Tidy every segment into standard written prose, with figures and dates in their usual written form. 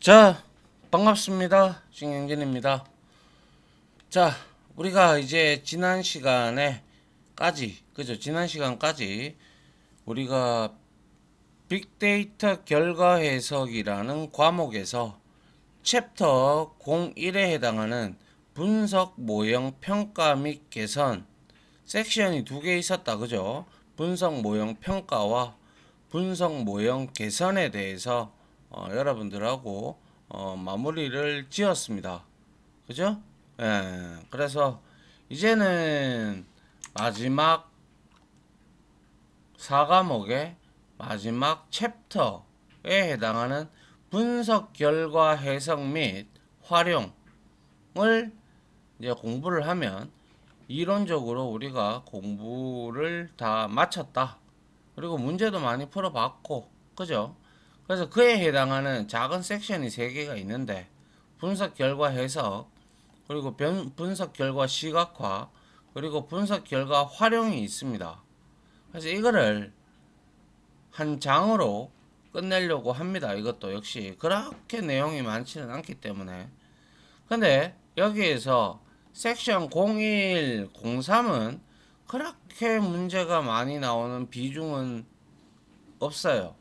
자, 반갑습니다. 신경진입니다. 자, 우리가 이제 지난 시간에까지, 그죠? 지난 시간까지 우리가 빅데이터 결과 해석이라는 과목에서 챕터 01에 해당하는 분석 모형 평가 및 개선 섹션이 두 개 있었다. 그죠? 분석 모형 평가와 분석 모형 개선에 대해서 여러분들하고 마무리를 지었습니다. 그죠? 예, 그래서 이제는 마지막 4과목의 마지막 챕터에 해당하는 분석 결과 해석 및 활용을 이제 공부를 하면 이론적으로 우리가 공부를 다 마쳤다. 그리고 문제도 많이 풀어봤고, 그죠? 그래서 그에 해당하는 작은 섹션이 3개가 있는데, 분석 결과 해석, 그리고 분석 결과 시각화, 그리고 분석 결과 활용이 있습니다. 그래서 이거를 한 장으로 끝내려고 합니다. 이것도 역시 그렇게 내용이 많지는 않기 때문에. 근데 여기에서 섹션 01, 03은 그렇게 문제가 많이 나오는 비중은 없어요.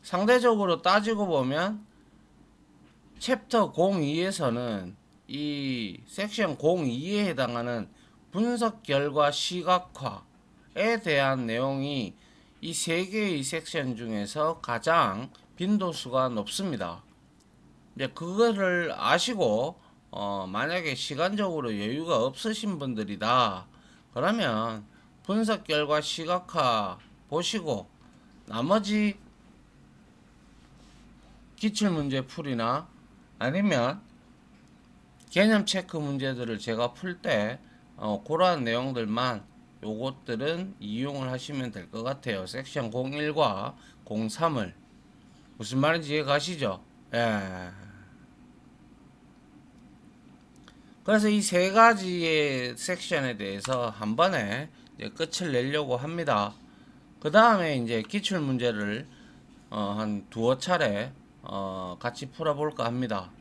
상대적으로 따지고 보면 챕터 02에서는 이 섹션 02에 해당하는 분석 결과 시각화에 대한 내용이 이 3개의 섹션 중에서 가장 빈도수가 높습니다. 이제 그거를 아시고 만약에 시간적으로 여유가 없으신 분들이다 그러면 분석 결과 시각화 보시고 나머지 기출문제 풀이나 아니면 개념 체크 문제들을 제가 풀 때 그러한 내용들만 요것들은 이용을 하시면 될 것 같아요. 섹션 01과 03을 무슨 말인지 이해 가시죠? 예. 그래서 이 3가지의 섹션에 대해서 한 번에 이제 끝을 내려고 합니다. 그 다음에 이제 기출 문제를 한 두어 차례 같이 풀어볼까 합니다.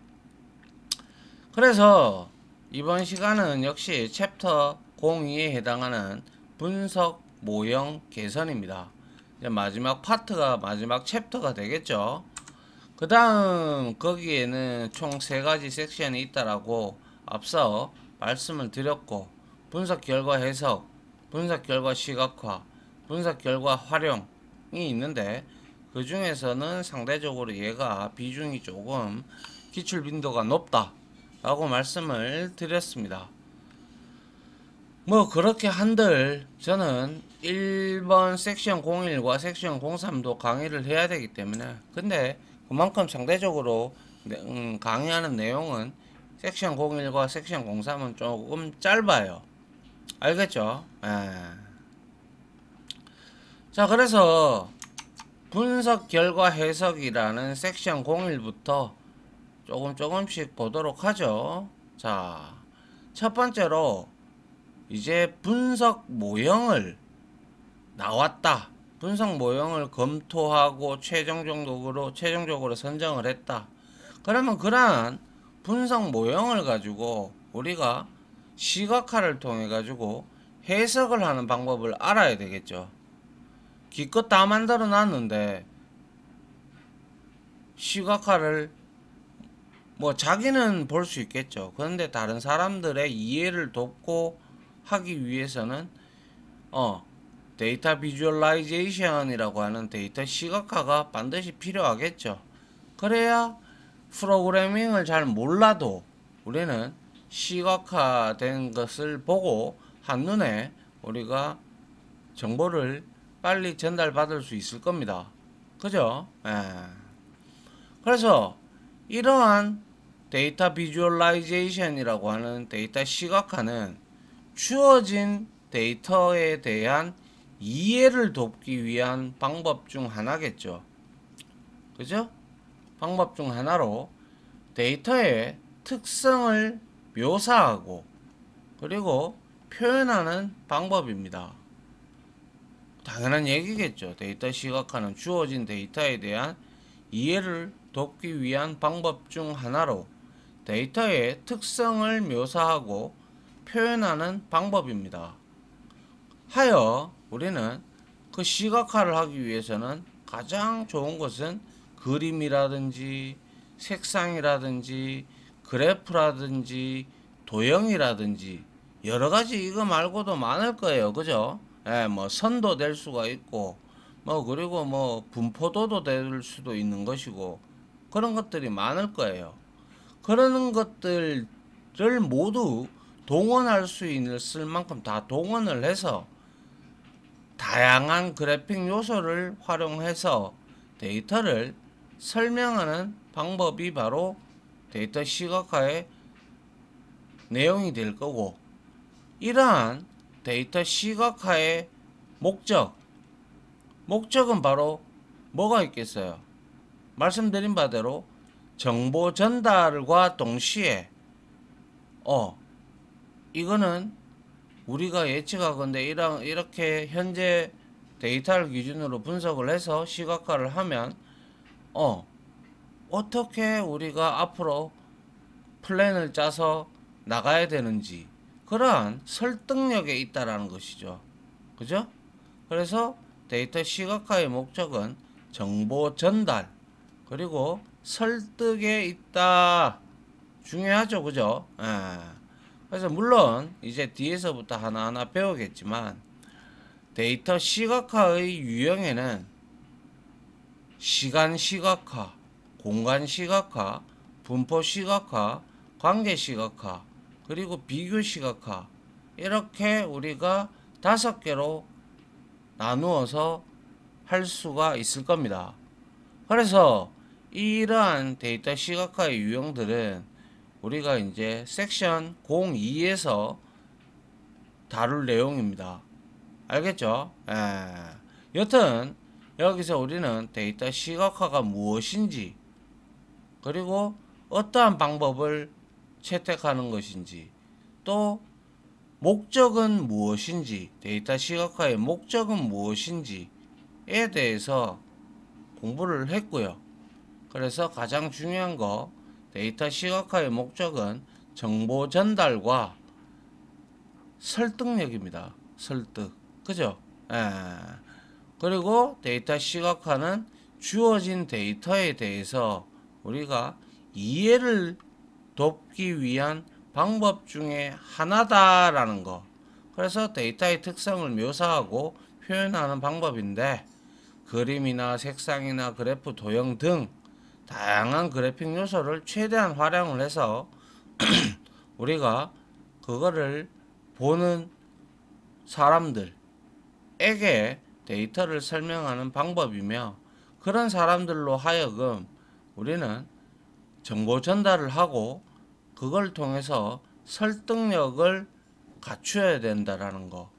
그래서 이번 시간은 역시 챕터 02에 해당하는 분석 모형 개선입니다. 이제 마지막 파트가 마지막 챕터가 되겠죠. 그 다음 거기에는 총 3가지 섹션이 있다라고 앞서 말씀을 드렸고, 분석 결과 해석, 분석 결과 시각화, 분석 결과 활용이 있는데 그 중에서는 상대적으로 얘가 비중이 조금 기출 빈도가 높다 라고 말씀을 드렸습니다. 뭐 그렇게 한들 저는 1번 섹션 01과 섹션 03도 강의를 해야 되기 때문에, 근데 그만큼 상대적으로 강의하는 내용은 섹션 01과 섹션 03은 조금 짧아요. 알겠죠? 예. 자, 그래서 분석 결과 해석이라는 섹션 01부터 조금씩 보도록 하죠. 자, 첫 번째로 이제 분석 모형을 나왔다. 분석 모형을 검토하고 최종적으로 선정을 했다. 그러면 그러한 분석 모형을 가지고 우리가 시각화를 통해 가지고 해석을 하는 방법을 알아야 되겠죠. 기껏 다 만들어 놨는데 시각화를 뭐 자기는 볼 수 있겠죠. 그런데 다른 사람들의 이해를 돕고 하기 위해서는 데이터 비주얼라이제이션이라고 하는 데이터 시각화가 반드시 필요하겠죠. 그래야 프로그래밍을 잘 몰라도 우리는 시각화된 것을 보고 한눈에 우리가 정보를 빨리 전달받을 수 있을 겁니다. 그죠? 예. 그래서 이러한 데이터 비주얼라이제이션이라고 하는 데이터 시각화는 주어진 데이터에 대한 이해를 돕기 위한 방법 중 하나겠죠. 그죠? 방법 중 하나로 데이터의 특성을 묘사하고 그리고 표현하는 방법입니다. 당연한 얘기겠죠. 데이터 시각화는 주어진 데이터에 대한 이해를 돕기 위한 방법 중 하나로 데이터의 특성을 묘사하고 표현하는 방법입니다. 하여 우리는 그 시각화를 하기 위해서는 가장 좋은 것은 그림이라든지 색상이라든지 그래프라든지 도형이라든지 여러가지 이거 말고도 많을 거예요. 그죠? 예, 뭐 선도 될 수가 있고 뭐 그리고 뭐 분포도도 될 수도 있는 것이고 그런 것들이 많을 거예요. 그런 것들을 모두 동원할 수 있을 만큼 다 동원을 해서 다양한 그래픽 요소를 활용해서 데이터를 설명하는 방법이 바로 데이터 시각화의 내용이 될 거고, 이러한 데이터 시각화의 목적은 바로 뭐가 있겠어요? 말씀드린 바대로 정보 전달과 동시에 이거는 우리가 예측하건대 이렇게 현재 데이터를 기준으로 분석을 해서 시각화를 하면 어떻게 우리가 앞으로 플랜을 짜서 나가야 되는지 그러한 설득력에 있다라는 것이죠. 그죠? 그래서 데이터 시각화의 목적은 정보 전달 그리고 설득에 있다. 중요하죠. 그죠? 그래서 물론 이제 뒤에서부터 하나하나 배우겠지만 데이터 시각화의 유형에는 시간 시각화, 공간 시각화, 분포 시각화, 관계 시각화, 그리고 비교 시각화 이렇게 우리가 5개로 나누어서 할 수가 있을 겁니다. 그래서 이러한 데이터 시각화의 유형들은 우리가 이제 섹션 02에서 다룰 내용입니다. 알겠죠? 여튼 여기서 우리는 데이터 시각화가 무엇인지 그리고 어떠한 방법을 채택하는 것인지 또 목적은 무엇인지 데이터 시각화의 목적은 무엇인지에 대해서 공부를 했고요. 그래서 가장 중요한 거 데이터 시각화의 목적은 정보 전달과 설득력입니다. 설득. 그죠? 그리고 데이터 시각화는 주어진 데이터에 대해서 우리가 이해를 돕기 위한 방법 중에 하나다라는 거. 그래서 데이터의 특성을 묘사하고 표현하는 방법인데 그림이나 색상이나 그래프, 도형 등 다양한 그래픽 요소를 최대한 활용을 해서 우리가 그거를 보는 사람들에게 데이터를 설명하는 방법이며 그런 사람들로 하여금 우리는 정보 전달을 하고 그걸 통해서 설득력을 갖춰야 된다라는 거.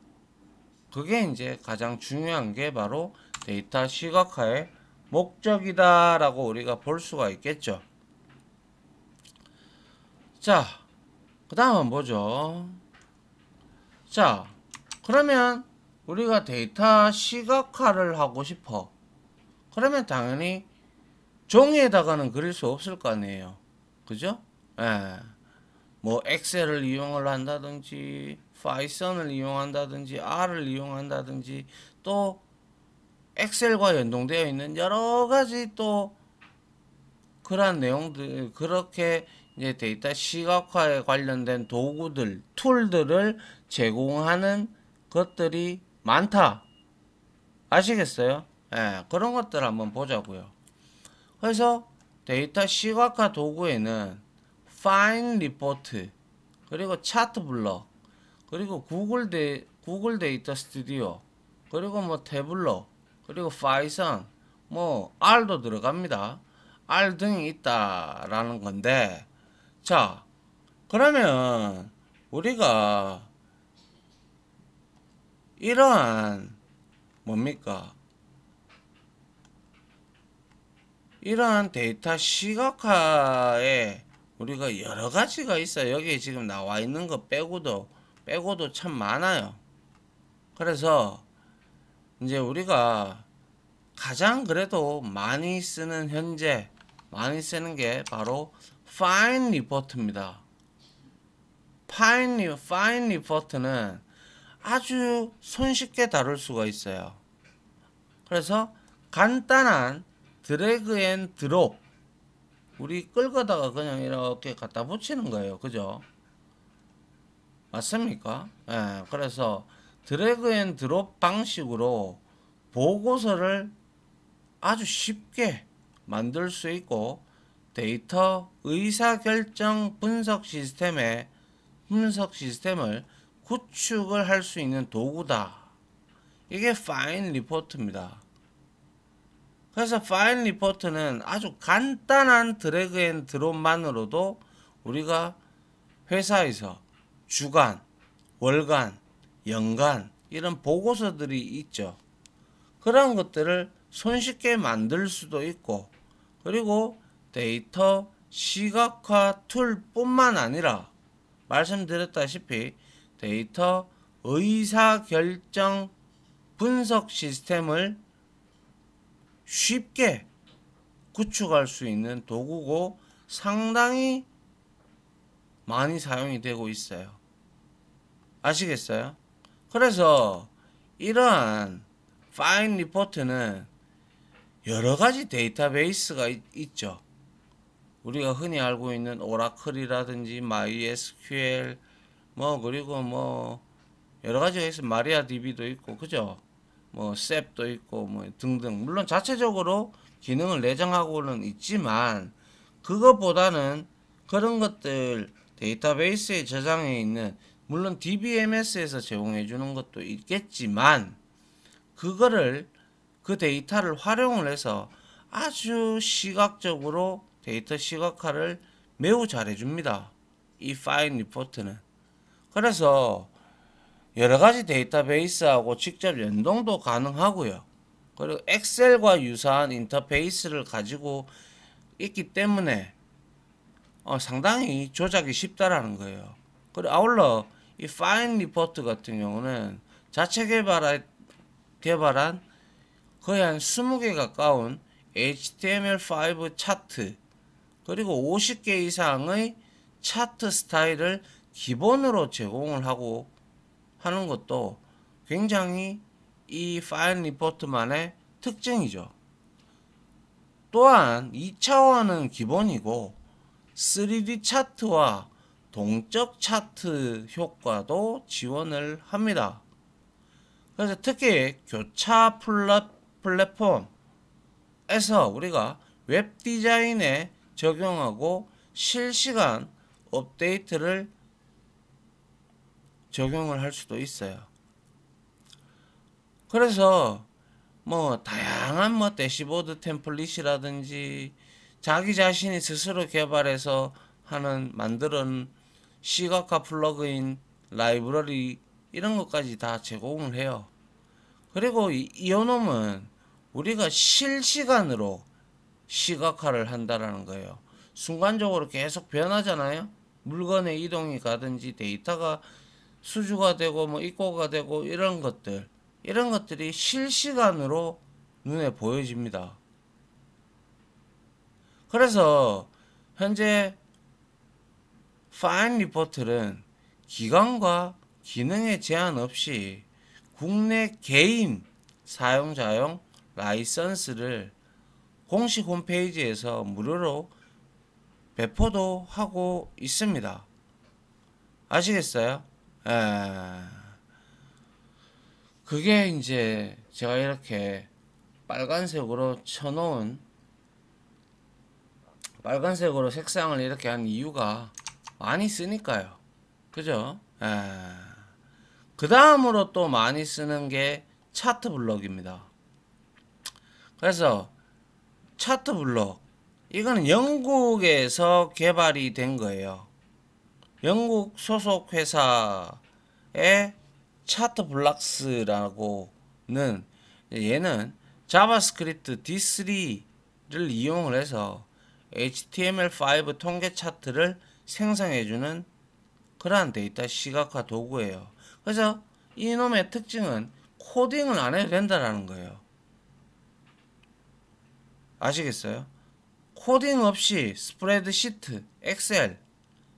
그게 이제 가장 중요한 게 바로 데이터 시각화의 목적이다라고 우리가 볼 수가 있겠죠. 자, 그 다음은 뭐죠? 자, 그러면 우리가 데이터 시각화를 하고 싶어. 그러면 당연히 종이에다가는 그릴 수 없을 거 아니에요. 그죠? 뭐 엑셀을 이용을 한다든지 파이썬을 이용한다든지 R을 이용한다든지 또 엑셀과 연동되어 있는 여러 가지 또 그러한 내용들 그렇게 이제 데이터 시각화에 관련된 도구들, 툴들을 제공하는 것들이 많다. 아시겠어요? 그런 것들 한번 보자고요. 그래서 데이터 시각화 도구에는 파인 리포트, 그리고 차트 블럭, 그리고 구글 데이터 스튜디오, 그리고 뭐 태블러, 그리고 파이썬, 뭐 R도 들어갑니다. R 등이 있다라는 건데, 자, 그러면 우리가 이러한 뭡니까? 이러한 데이터 시각화에 우리가 여러 가지가 있어요. 여기 지금 나와 있는 거 빼고도 참 많아요. 그래서 이제 우리가 가장 그래도 많이 쓰는 현재 많이 쓰는 게 바로 Find Report입니다. Find Report는 아주 손쉽게 다룰 수가 있어요. 그래서 간단한 드래그 앤 드롭, 우리 끌거다가 그냥 이렇게 갖다 붙이는 거예요. 그죠? 맞습니까? 예, 그래서 드래그 앤 드롭 방식으로 보고서를 아주 쉽게 만들 수 있고, 데이터 의사결정 분석 시스템을 구축을 할 수 있는 도구다. 이게 Find Report입니다. 그래서 Find Report는 아주 간단한 드래그 앤 드롭만으로도 우리가 회사에서 주간, 월간, 연간 이런 보고서들이 있죠. 그런 것들을 손쉽게 만들 수도 있고, 그리고 데이터 시각화 툴뿐만 아니라 말씀드렸다시피 데이터 의사결정 분석 시스템을 쉽게 구축할 수 있는 도구고 상당히 많이 사용이 되고 있어요. 아시겠어요? 그래서 이러한 Find Report는 여러 가지 데이터베이스가 있죠. 우리가 흔히 알고 있는 오라클이라든지 MySQL 그리고 여러 가지가 있어. 마리아DB도 있고, 그죠? 셉도 있고 등등. 물론 자체적으로 기능을 내장하고는 있지만 그것보다는 그런 것들 데이터베이스에 저장해 있는, 물론 DBMS에서 제공해 주는 것도 있겠지만 그 데이터를 활용을 해서 아주 시각적으로 데이터 시각화를 매우 잘해 줍니다. 이 Find Report는. 그래서 여러 가지 데이터베이스하고 직접 연동도 가능하고요. 그리고 엑셀과 유사한 인터페이스를 가지고 있기 때문에 상당히 조작이 쉽다라는 거예요. 그리고 아울러 이 Find Report 같은 경우는 자체 개발한 거의 한 20개 가까운 HTML5 차트, 그리고 50개 이상의 차트 스타일을 기본으로 제공을 하고 하는 것도 굉장히 이 파일 리포트만의 특징이죠. 또한 2차원은 기본이고 3D 차트와 동적 차트 효과도 지원을 합니다. 그래서 특히 교차 플랫폼에서 우리가 웹 디자인에 적용하고 실시간 업데이트를 적용을 할 수도 있어요. 그래서 다양한 대시보드 템플릿이라든지 자기 자신이 스스로 개발해서 만드는 시각화 플러그인 라이브러리 이런 것까지 다 제공을 해요. 그리고 이어놈은 우리가 실시간으로 시각화를 한다라는 거예요. 순간적으로 계속 변하잖아요. 물건의 이동이 가든지 데이터가 수주가 되고 입고가 되고 이런 것들이 실시간으로 눈에 보여집니다. 그래서 현재 Find Report는 기간과 기능에 제한 없이 국내 개인 사용자용 라이선스를 공식 홈페이지에서 무료로 배포도 하고 있습니다. 아시겠어요? 그게 이제 제가 이렇게 빨간색으로 색상을 이렇게 한 이유가 많이 쓰니까요. 그죠? 그 다음으로 또 많이 쓰는 게 차트 블럭입니다. 그래서 차트 블럭, 이거는 영국에서 개발이 된 거예요. 영국 소속 회사의 차트 블락스라고는, 얘는 자바스크립트 D3를 이용을 해서 HTML5 통계 차트를 생성해주는 그러한 데이터 시각화 도구예요. 그래서 이놈의 특징은 코딩을 안 해도 된다라는 거예요. 아시겠어요? 코딩 없이 스프레드시트, 엑셀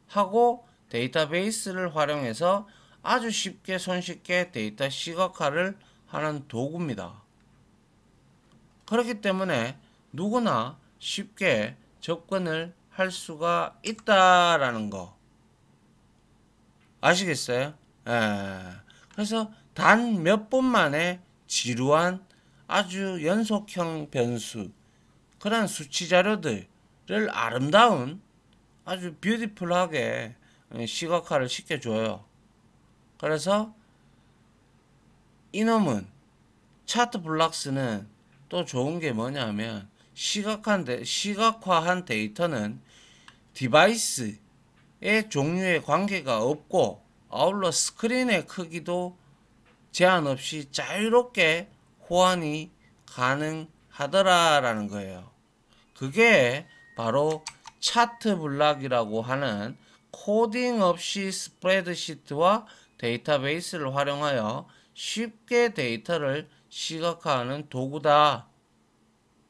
하고 데이터베이스를 활용해서 아주 쉽게 손쉽게 데이터 시각화를 하는 도구입니다. 그렇기 때문에 누구나 쉽게 접근을 할 수가 있다라는 거 아시겠어요? 그래서 단 몇 분 만에 지루한 아주 연속형 변수 그런 수치 자료들을 아름다운 아주 뷰티풀하게 시각화를 시켜줘요. 그래서 이놈은 차트블럭스는 또 좋은 게 뭐냐면 시각화한 데이터는 디바이스의 종류에 관계가 없고 아울러 스크린의 크기도 제한 없이 자유롭게 호환이 가능하더라라는 거예요. 그게 바로 차트블럭이라고 하는 코딩 없이 스프레드시트와 데이터베이스를 활용하여 쉽게 데이터를 시각화하는 도구다.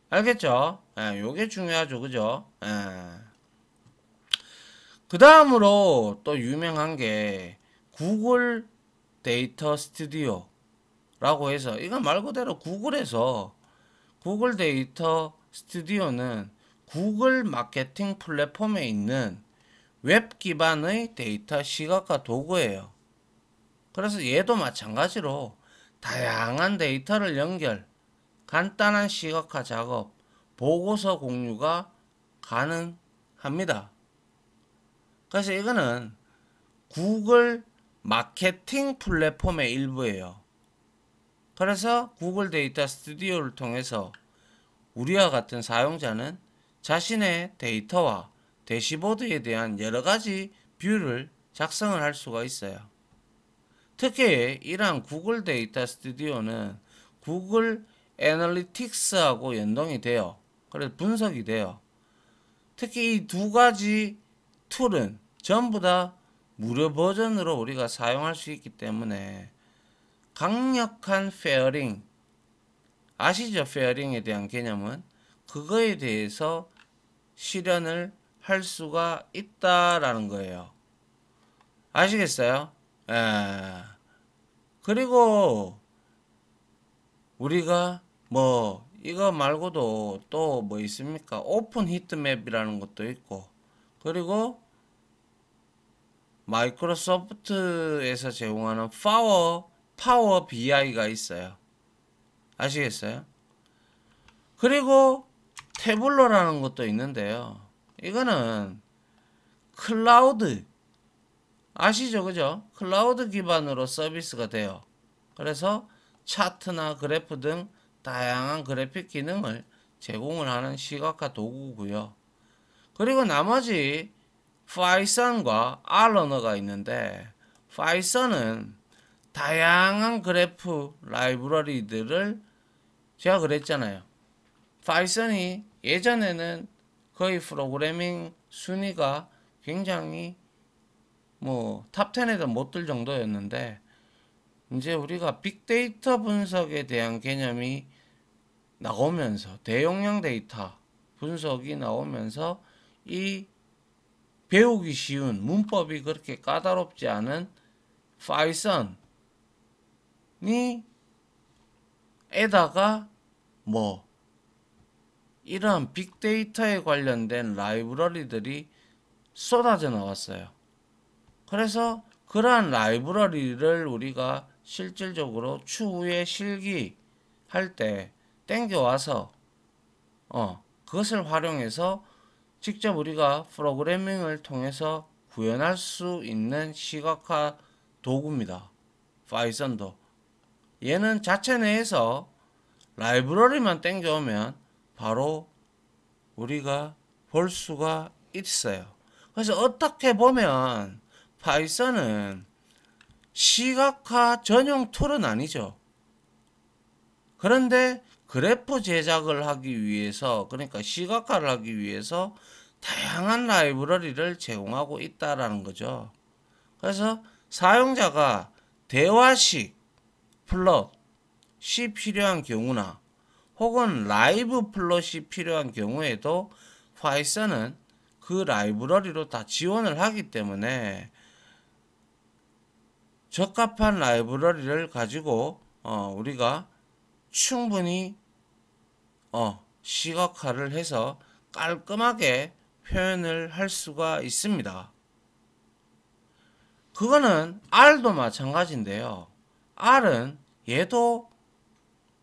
알겠죠? 요게 중요하죠. 그죠? 그 다음으로 또 유명한 게 구글 데이터 스튜디오라고 해서 이건 말 그대로 구글에서 구글 데이터 스튜디오는 구글 마케팅 플랫폼에 있는 웹 기반의 데이터 시각화 도구예요. 그래서 얘도 마찬가지로 다양한 데이터를 연결, 간단한 시각화 작업, 보고서 공유가 가능합니다. 그래서 이거는 구글 마케팅 플랫폼의 일부예요. 그래서 구글 데이터 스튜디오를 통해서 우리와 같은 사용자는 자신의 데이터와 대시보드에 대한 여러가지 뷰를 작성을 할 수가 있어요. 특히 이러한 구글 데이터 스튜디오는 구글 애널리틱스하고 연동이 돼요. 그래서 분석이 돼요. 특히 이 두 가지 툴은 전부 다 무료 버전으로 우리가 사용할 수 있기 때문에 강력한 페어링, 아시죠? 페어링에 대한 개념은 그거에 대해서 실현을 할 수가 있다라는 거예요. 아시겠어요? 그리고 우리가 뭐 이거 말고도 또 뭐 있습니까? 오픈 히트맵이라는 것도 있고, 그리고 마이크로소프트에서 제공하는 파워 BI가 있어요. 아시겠어요? 그리고 태블러라는 것도 있는데요. 이거는 클라우드 아시죠? 그죠? 클라우드 기반으로 서비스가 돼요. 그래서 차트나 그래프 등 다양한 그래픽 기능을 제공을 하는 시각화 도구고요. 그리고 나머지 파이썬과 R 언어가 있는데, 파이썬은 다양한 그래프 라이브러리들을 제가 그랬잖아요. 파이썬이 예전에는 거의 프로그래밍 순위가 굉장히 뭐 탑10에도 못 들 정도였는데, 이제 우리가 빅데이터 분석에 대한 개념이 나오면서 대용량 데이터 분석이 나오면서 이 배우기 쉬운 문법이 그렇게 까다롭지 않은 파이썬이 에다가 뭐 이러한 빅데이터에 관련된 라이브러리들이 쏟아져 나왔어요. 그래서 그러한 라이브러리를 우리가 실질적으로 추후에 실기할 때 땡겨와서 그것을 활용해서 직접 우리가 프로그래밍을 통해서 구현할 수 있는 시각화 도구입니다. 파이썬도. 얘는 자체 내에서 라이브러리만 땡겨오면 바로 우리가 볼 수가 있어요. 그래서 어떻게 보면 파이썬은 시각화 전용 툴은 아니죠. 그런데 그래프 제작을 하기 위해서, 그러니까 시각화를 하기 위해서 다양한 라이브러리를 제공하고 있다라는 거죠. 그래서 사용자가 대화식 플롯이 필요한 경우나 혹은 라이브 플롯이 필요한 경우에도 파이썬은 그 라이브러리로 다 지원을 하기 때문에 적합한 라이브러리를 가지고 우리가 충분히 시각화를 해서 깔끔하게 표현을 할 수가 있습니다. 그거는 R도 마찬가지인데요. R은 얘도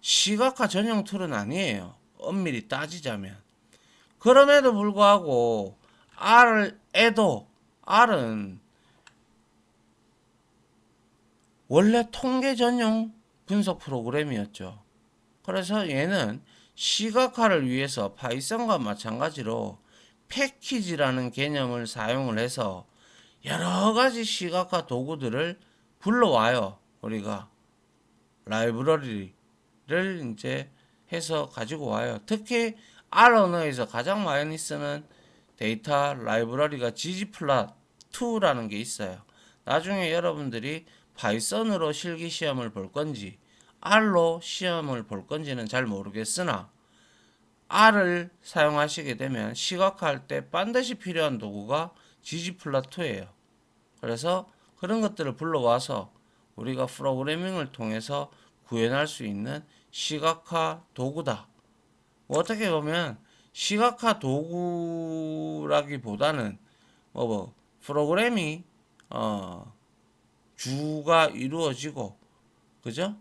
시각화 전용 툴은 아니에요. 엄밀히 따지자면. 그럼에도 불구하고 R은 원래 통계 전용 분석 프로그램이었죠. 그래서 얘는 시각화를 위해서 파이썬과 마찬가지로 패키지라는 개념을 사용을 해서 여러 가지 시각화 도구들을 불러와요. 우리가 라이브러리를 이제 해서 가지고 와요. 특히 R 언어에서 가장 많이 쓰는 데이터 라이브러리가 ggplot2라는 게 있어요. 나중에 여러분들이 파이썬으로 실기 시험을 볼 건지 R로 시험을 볼 건지는 잘 모르겠으나 R을 사용하시게 되면 시각화할 때 반드시 필요한 도구가 ggplot2예요. 그래서 그런 것들을 불러와서 우리가 프로그래밍을 통해서 구현할 수 있는 시각화 도구다. 어떻게 보면 시각화 도구라기보다는 프로그램이 주가 이루어지고 그죠?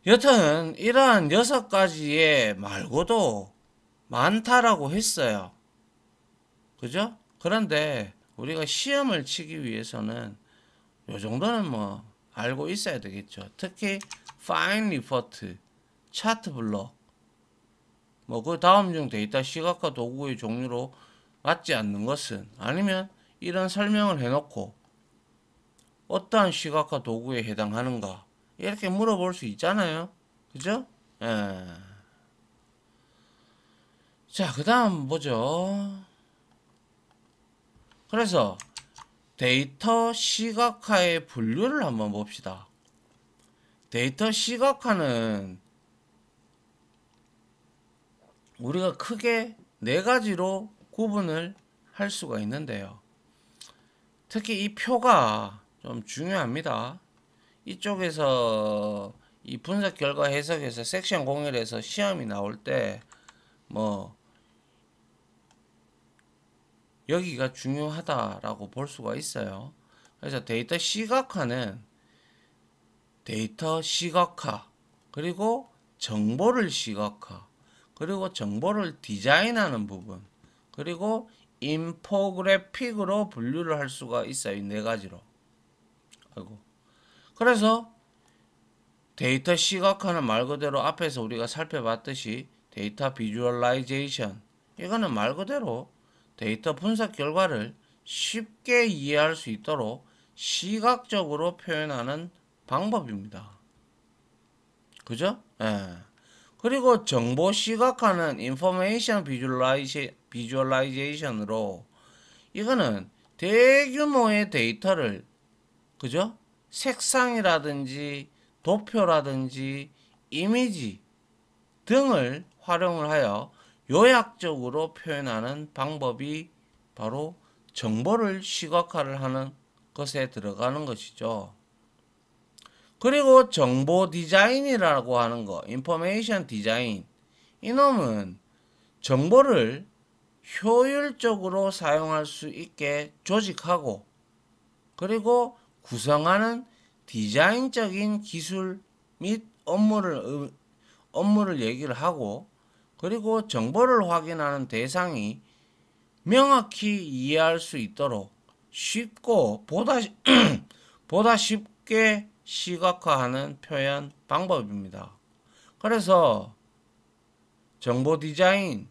여튼 이러한 6가지의 말고도 많다라고 했어요. 그죠? 그런데 우리가 시험을 치기 위해서는 요 정도는 뭐 알고 있어야 되겠죠. 특히 find report, 차트 블록 그 다음 중 데이터 시각화 도구의 종류로 맞지 않는 것은 아니면 이런 설명을 해놓고 어떠한 시각화 도구에 해당하는가 이렇게 물어볼 수 있잖아요. 그죠? 예. 자, 그 다음 보죠. 그래서 데이터 시각화의 분류를 한번 봅시다. 데이터 시각화는 우리가 크게 4가지로 구분을 할 수가 있는데요. 특히 이 표가 좀 중요합니다. 이쪽에서 이 분석 결과 해석에서 섹션 01에서 시험이 나올 때 여기가 중요하다라고 볼 수가 있어요. 그래서 데이터 시각화는 데이터 시각화 그리고 정보를 시각화 그리고 정보를 디자인하는 부분 그리고 인포그래픽으로 분류를 할 수가 있어요. 이 4가지로. 그래서 데이터 시각화는 말 그대로 앞에서 우리가 살펴봤듯이 데이터 비주얼라이제이션 이거는 말 그대로 데이터 분석 결과를 쉽게 이해할 수 있도록 시각적으로 표현하는 방법입니다. 그죠? 예. 그리고 정보 시각화는 인포메이션 비주얼라이제이션으로 이거는 대규모의 데이터를 그죠? 색상이라든지 도표라든지 이미지 등을 활용을 하여 요약적으로 표현하는 방법이 바로 정보를 시각화를 하는 것에 들어가는 것이죠. 그리고 정보 디자인이라고 하는 거, 인포메이션 디자인. 이놈은 정보를 효율적으로 사용할 수 있게 조직하고 그리고 구성하는 디자인적인 기술 및 업무를 얘기를 하고 그리고 정보를 확인하는 대상이 명확히 이해할 수 있도록 쉽고 보다 쉽게 시각화하는 표현 방법입니다. 그래서 정보 디자인,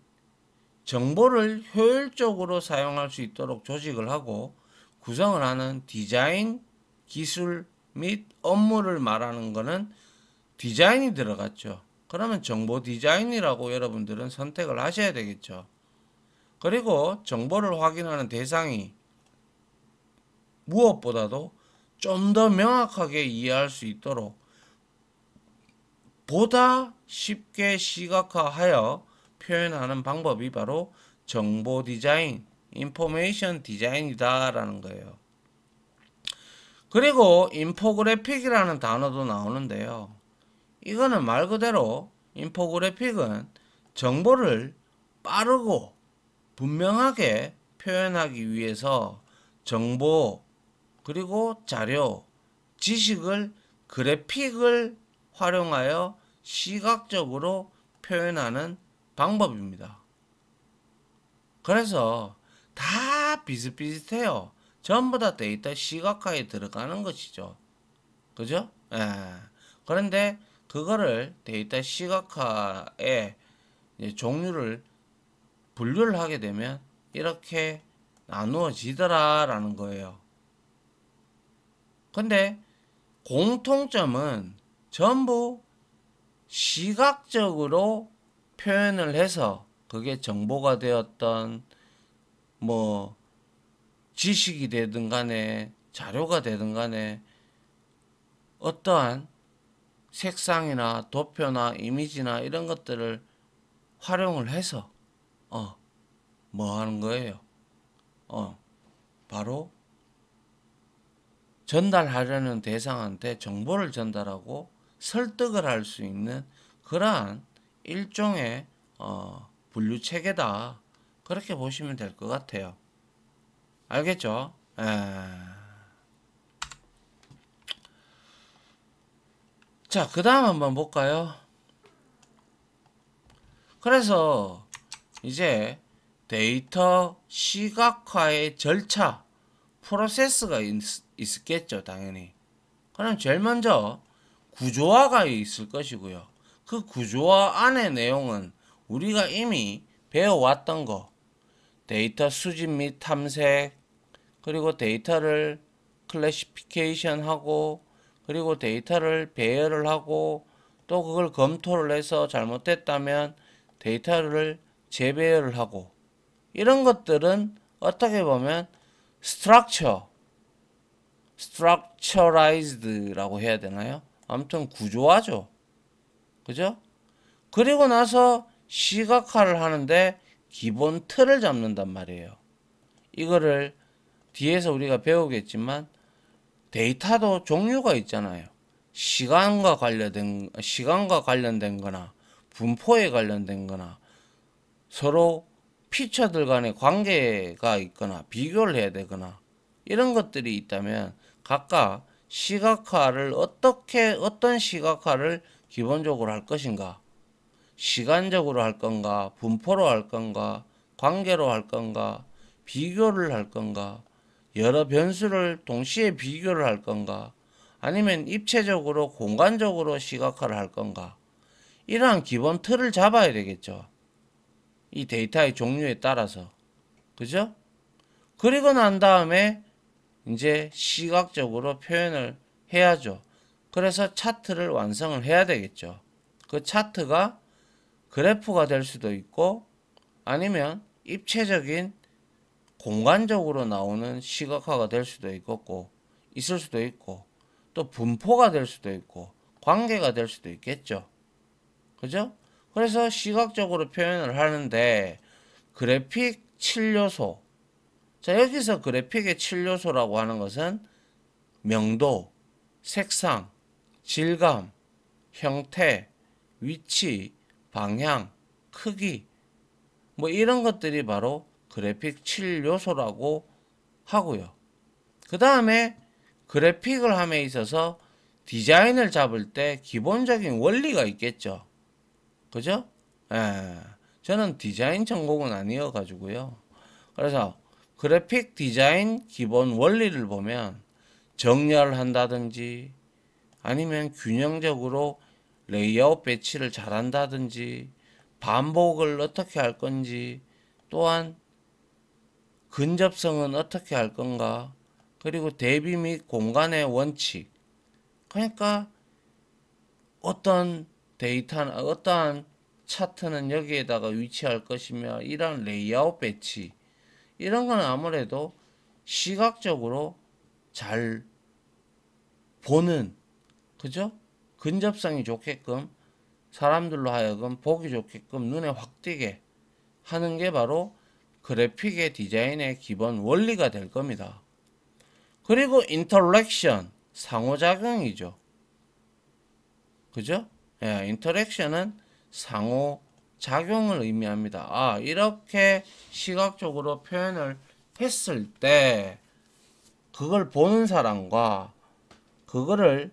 정보를 효율적으로 사용할 수 있도록 조직을 하고 구성을 하는 디자인, 기술 및 업무를 말하는 것은 디자인이 들어갔죠. 그러면 정보 디자인이라고 여러분들은 선택을 하셔야 되겠죠. 그리고 정보를 확인하는 대상이 무엇보다도 좀 더 명확하게 이해할 수 있도록 보다 쉽게 시각화하여 표현하는 방법이 바로 정보 디자인, 인포메이션 디자인이다라는 거예요. 그리고 인포그래픽이라는 단어도 나오는데요. 이거는 말 그대로 인포그래픽은 정보를 빠르고 분명하게 표현하기 위해서 정보 그리고 자료, 지식을 그래픽을 활용하여 시각적으로 표현하는 방법입니다. 그래서 다 비슷비슷해요. 전부 다 데이터 시각화에 들어가는 것이죠. 그죠? 예. 그런데 그거를 데이터 시각화의 종류를 분류를 하게 되면 이렇게 나누어지더라라는 거예요. 근데 공통점은 전부 시각적으로 표현을 해서 그게 정보가 되었던 뭐 지식이 되든 간에 자료가 되든 간에 어떠한 색상이나 도표나 이미지나 이런 것들을 활용을 해서 뭐 하는 거예요? 바로 전달하려는 대상한테 정보를 전달하고 설득을 할 수 있는 그러한 일종의 분류 체계다. 그렇게 보시면 될 것 같아요. 알겠죠? 자, 그 다음 한번 볼까요? 그래서 이제 데이터 시각화의 절차, 프로세스가 있겠죠, 당연히. 그럼 제일 먼저 구조화가 있을 것이고요. 그 구조화 안의 내용은 우리가 이미 배워왔던 거, 데이터 수집 및 탐색, 그리고 데이터를 클래시피케이션 하고, 그리고 데이터를 배열을 하고, 또 그걸 검토를 해서 잘못됐다면 데이터를 재배열을 하고, 이런 것들은 어떻게 보면 structured라고 해야 되나요? 아무튼 구조화죠. 그죠? 그리고 나서 시각화를 하는데 기본 틀을 잡는단 말이에요. 이거를 뒤에서 우리가 배우겠지만 데이터도 종류가 있잖아요. 시간과 관련된 거나 분포에 관련된 거나 서로 피처들 간의 관계가 있거나 비교를 해야 되거나 이런 것들이 있다면 각각 시각화를 어떤 시각화를 기본적으로 할 것인가, 시간적으로 할 건가, 분포로 할 건가, 관계로 할 건가, 비교를 할 건가, 여러 변수를 동시에 비교를 할 건가, 아니면 입체적으로 공간적으로 시각화를 할 건가, 이러한 기본 틀을 잡아야 되겠죠. 이 데이터의 종류에 따라서. 그죠? 그리고 난 다음에 이제 시각적으로 표현을 해야죠. 그래서 차트를 완성을 해야 되겠죠. 그 차트가 그래프가 될 수도 있고 아니면 입체적인 공간적으로 나오는 시각화가 될 수도 있을 수도 있고 또 분포가 될 수도 있고 관계가 될 수도 있겠죠. 그죠? 그래서 시각적으로 표현을 하는데 그래픽 7요소. 자, 여기서 그래픽의 7요소라고 하는 것은 명도, 색상, 질감, 형태, 위치, 방향, 크기, 뭐 이런 것들이 바로 그래픽 7요소라고 하고요. 그 다음에 그래픽을 함에 있어서 디자인을 잡을 때 기본적인 원리가 있겠죠. 그죠? 저는 디자인 전공은 아니어가지고요. 그래서 그래픽 디자인 기본 원리를 보면 정렬한다든지 아니면 균형적으로 레이아웃 배치를 잘한다든지 반복을 어떻게 할 건지 또한 근접성은 어떻게 할 건가 그리고 대비 및 공간의 원칙 그러니까 어떤 데이터나 어떠한 차트는 여기에다가 위치할 것이며 이런 레이아웃 배치 이런 건 아무래도 시각적으로 잘 보는 그죠? 근접성이 좋게끔 사람들로 하여금 보기 좋게끔 눈에 확 띄게 하는 게 바로 그래픽의 디자인의 기본 원리가 될 겁니다. 그리고 인터랙션, 상호작용이죠. 그죠? 예, 인터랙션은 상호작용을 의미합니다. 아, 이렇게 시각적으로 표현을 했을 때 그걸 보는 사람과 그거를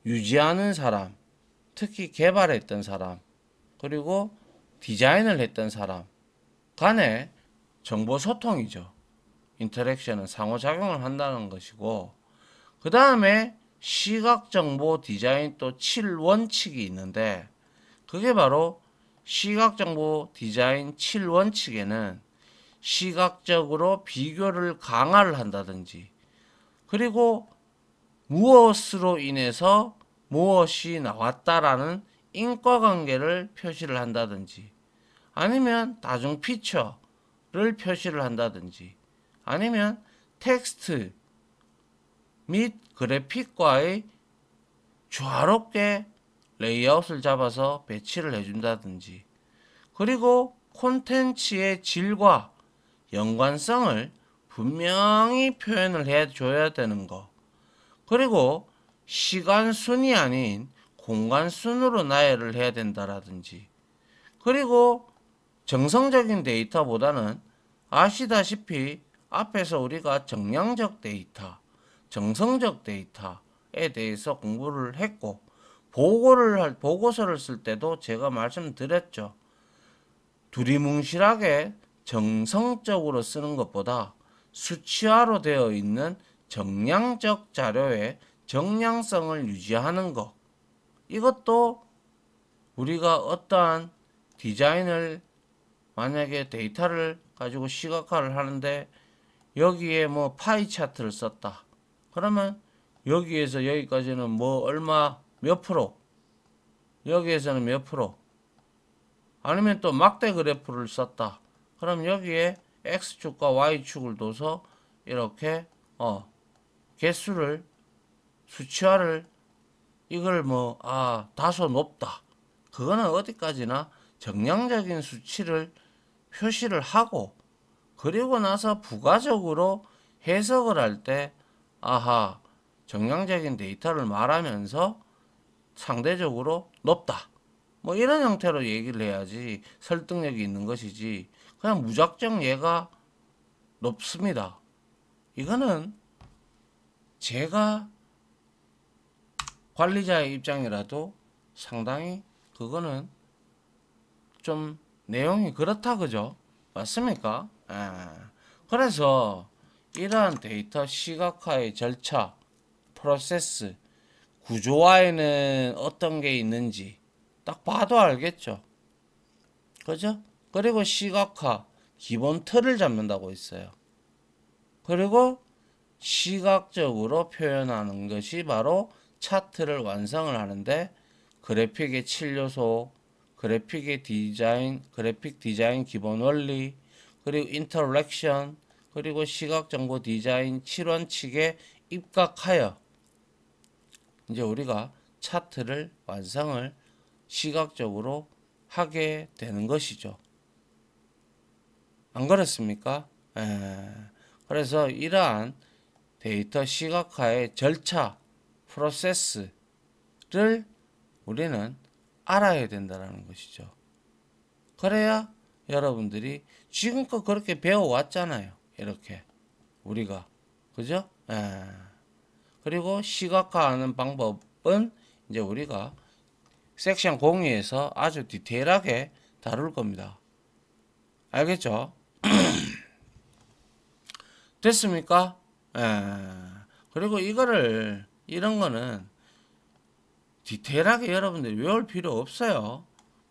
유지하는 사람, 특히 개발했던 사람, 그리고 디자인을 했던 사람 간의 정보 소통이죠. 인터랙션은 상호작용을 한다는 것이고, 그 다음에 시각정보 디자인 또 7원칙이 있는데, 그게 바로 시각정보 디자인 7원칙에는 시각적으로 비교를 강화를 한다든지, 그리고 무엇으로 인해서 무엇이 나왔다라는 인과관계를 표시를 한다든지, 아니면 다중 피처를 표시를 한다든지, 아니면 텍스트 및 그래픽과의 조화롭게 레이아웃을 잡아서 배치를 해준다든지, 그리고 콘텐츠의 질과 연관성을 분명히 표현을 해줘야 되는 거, 그리고 시간순이 아닌 공간순으로 나열을 해야 된다라든지, 그리고 정성적인 데이터보다는 아시다시피 앞에서 우리가 정량적 데이터, 정성적 데이터에 대해서 공부를 했고, 보고서를 쓸 때도 제가 말씀드렸죠. 두리뭉실하게 정성적으로 쓰는 것보다 수치화로 되어 있는 정량적 자료의 정량성을 유지하는 것. 이것도 우리가 어떠한 디자인을 만약에 데이터를 가지고 시각화를 하는데 여기에 뭐 파이 차트를 썼다. 그러면 여기에서 여기까지는 뭐 얼마 몇 프로, 여기에서는 몇 프로, 아니면 또 막대 그래프를 썼다. 그럼 여기에 X축과 Y축을 둬서 이렇게 개수를 수치화를 이걸 뭐 다소 높다. 그거는 어디까지나 정량적인 수치를 표시를 하고, 그리고 나서 부가적으로 해석을 할 때 정량적인 데이터를 말하면서 상대적으로 높다. 뭐 이런 형태로 얘기를 해야지 설득력이 있는 것이지, 그냥 무작정 얘가 높습니다. 이거는 제가 관리자의 입장이라도 상당히 그거는 좀 내용이 그렇다, 그죠? 맞습니까? 그래서 이러한 데이터 시각화의 절차, 프로세스, 구조화에는 어떤 게 있는지 딱 봐도 알겠죠? 그죠? 그리고 시각화, 기본 틀을 잡는다고 있어요. 그리고 시각적으로 표현하는 것이 바로 차트를 완성을 하는데, 그래픽의 7요소, 그래픽 디자인 기본 원리, 그리고 인터랙션, 그리고 시각정보 디자인 7원칙에 입각하여 이제 우리가 차트를 완성을 시각적으로 하게 되는 것이죠. 안 그렇습니까? 그래서 이러한 데이터 시각화의 절차, 프로세스를 우리는 알아야 된다는 것이죠. 그래야 여러분들이 지금껏 그렇게 배워왔잖아요. 이렇게 우리가, 그죠? 그리고 시각화하는 방법은 이제 우리가 섹션 02에서 아주 디테일하게 다룰 겁니다. 알겠죠? 됐습니까? 그리고 이런 거는 디테일하게 여러분들이 외울 필요 없어요.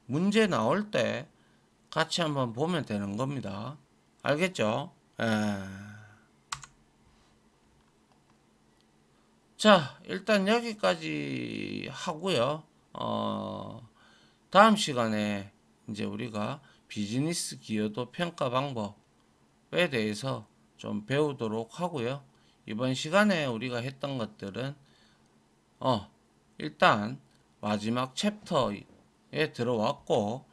문제 나올 때 같이 한번 보면 되는 겁니다. 알겠죠? 자, 일단 여기까지 하고요. 다음 시간에 이제 우리가 비즈니스 기여도 평가 방법에 대해서 좀 배우도록 하고요. 이번 시간에 우리가 했던 것들은 일단 마지막 챕터에 들어왔고,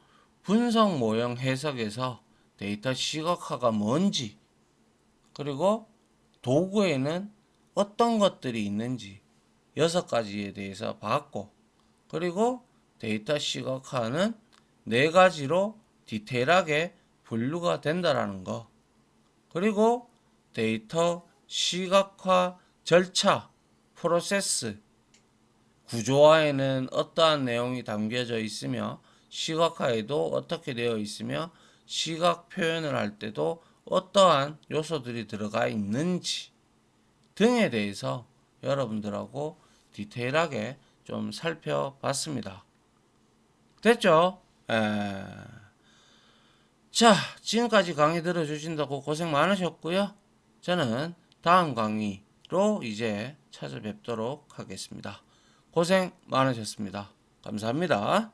분석 모형 해석에서 데이터 시각화가 뭔지, 그리고 도구에는 어떤 것들이 있는지 6가지에 대해서 봤고, 그리고 데이터 시각화는 4가지로 디테일하게 분류가 된다라는 거, 그리고 데이터 시각화 절차, 프로세스, 구조화에는 어떠한 내용이 담겨져 있으며 시각화에도 어떻게 되어 있으며 시각 표현을 할 때도 어떠한 요소들이 들어가 있는지 등에 대해서 여러분들하고 디테일하게 좀 살펴봤습니다. 됐죠? 자, 지금까지 강의 들어주신다고 고생 많으셨고요. 저는 다음 강의로 이제 찾아뵙도록 하겠습니다. 고생 많으셨습니다. 감사합니다.